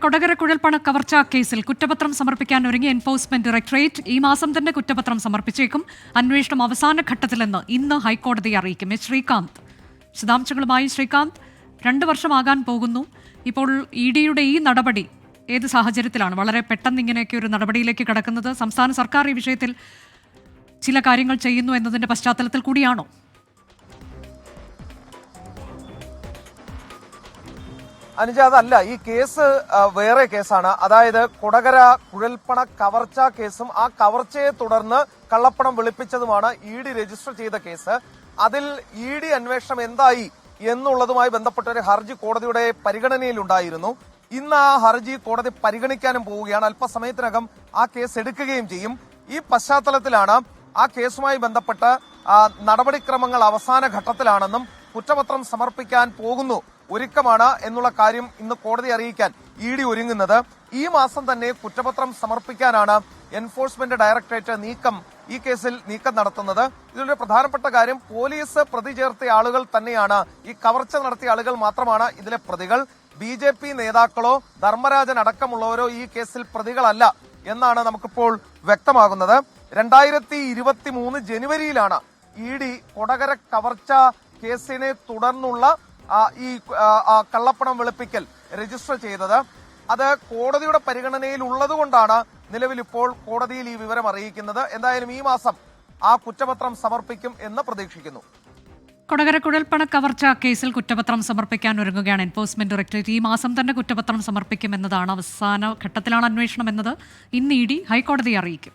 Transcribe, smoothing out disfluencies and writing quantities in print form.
കൊടകര കുഴൽപ്പണ കവർച്ചാ കേസിൽ കുറ്റപത്രം സമർപ്പിക്കാൻ ഒരുങ്ങിയ എൻഫോഴ്സ്മെന്റ് ഡയറക്ടറേറ്റ് ഈ മാസം തന്നെ കുറ്റപത്രം സമർപ്പിച്ചേക്കും. അന്വേഷണം അവസാന ഘട്ടത്തിലെന്ന് ഇന്ന് ഹൈക്കോടതിയെ അറിയിക്കും. ശ്രീകാന്ത് വിശദാംശങ്ങളുമായി. ശ്രീകാന്ത്, 2 വർഷമാകാൻ പോകുന്നു. ഇപ്പോൾ ഇഡിയുടെ ഈ നടപടി ഏത് സാഹചര്യത്തിലാണ് വളരെ പെട്ടെന്ന് ഇങ്ങനെയൊക്കെ ഒരു നടപടിയിലേക്ക് കടക്കുന്നത്? സംസ്ഥാന സർക്കാർ ഈ വിഷയത്തിൽ ചില കാര്യങ്ങൾ ചെയ്യുന്നു എന്നതിന്റെ പശ്ചാത്തലത്തിൽ കൂടിയാണോ? അനുജ, അതല്ല, ഈ കേസ് വേറെ കേസാണ്. അതായത് കൊടകര കുഴൽപ്പണ കവർച്ചാ കേസും ആ കവർച്ചയെ തുടർന്ന് കള്ളപ്പണം വെളുപ്പിച്ചതുമാണ് ഇഡി രജിസ്റ്റർ ചെയ്ത കേസ്. അതിൽ ഇഡി അന്വേഷണം എന്തായി എന്നുള്ളതുമായി ബന്ധപ്പെട്ട ഒരു ഹർജി കോടതിയുടെ പരിഗണനയിലുണ്ടായിരുന്നു. ഇന്ന് ആ ഹർജി കോടതി പരിഗണിക്കാനും പോവുകയാണ്. അല്പസമയത്തിനകം ആ കേസ് എടുക്കുകയും ചെയ്യും. ഈ പശ്ചാത്തലത്തിലാണ് ആ കേസുമായി ബന്ധപ്പെട്ട് നടപടിക്രമങ്ങൾ അവസാന ഘട്ടത്തിലാണെന്നും കുറ്റപത്രം സമർപ്പിക്കാൻ പോകുന്നു, ഒരുക്കമാണ് എന്നുള്ള കാര്യം ഇന്ന് കോടതി അറിയിക്കാൻ ഇഡി ഒരുങ്ങുന്നത്. ഈ മാസം തന്നെ കുറ്റപത്രം സമർപ്പിക്കാനാണ് എൻഫോഴ്സ്മെന്റ് ഡയറക്ടറേറ്റ് ഈ കേസിൽ നീക്കം നടത്തുന്നത്. ഇതിലൊരു പ്രധാനപ്പെട്ട കാര്യം, പോലീസ് പ്രതി ചേർത്ത ആളുകൾ തന്നെയാണ്, ഈ കവർച്ച നടത്തിയ ആളുകൾ മാത്രമാണ് ഇതിലെ പ്രതികൾ. BJP നേതാക്കളോ ധർമ്മരാജൻ അടക്കമുള്ളവരോ ഈ കേസിൽ പ്രതികളല്ല എന്നാണ് നമുക്കിപ്പോൾ വ്യക്തമാകുന്നത്. 2023 ജനുവരിയിലാണ് ഇഡി കൊടകര കവർച്ച കേസിനെ തുടർന്നുള്ള ഈ കള്ളപ്പണം വെളുപ്പിക്കൽ രജിസ്റ്റർ ചെയ്തത്. അത് കോടതിയുടെ പരിഗണനയിൽ ഉള്ളതുകൊണ്ടാണ് നിലവിൽ ഇപ്പോൾ കോടതിയിൽ ഈ വിവരം അറിയിക്കുന്നത്. എന്തായാലും ഈ മാസം ആ കുറ്റപത്രം സമർപ്പിക്കും എന്ന് പ്രതീക്ഷിക്കുന്നു. കൊടകര കുഴൽപ്പണ കവർച്ചാ കേസിൽ കുറ്റപത്രം സമർപ്പിക്കാൻ ഒരുങ്ങുകയാണ് എൻഫോഴ്സ്മെന്റ് ഡയറക്ടറേറ്റ്. ഈ മാസം തന്നെ കുറ്റപത്രം സമർപ്പിക്കുമെന്നതാണ്. അവസാന ഘട്ടത്തിലാണ് അന്വേഷണം എന്നത് ഇന്ന് ഇഡി ഹൈക്കോടതിയെ അറിയിക്കും.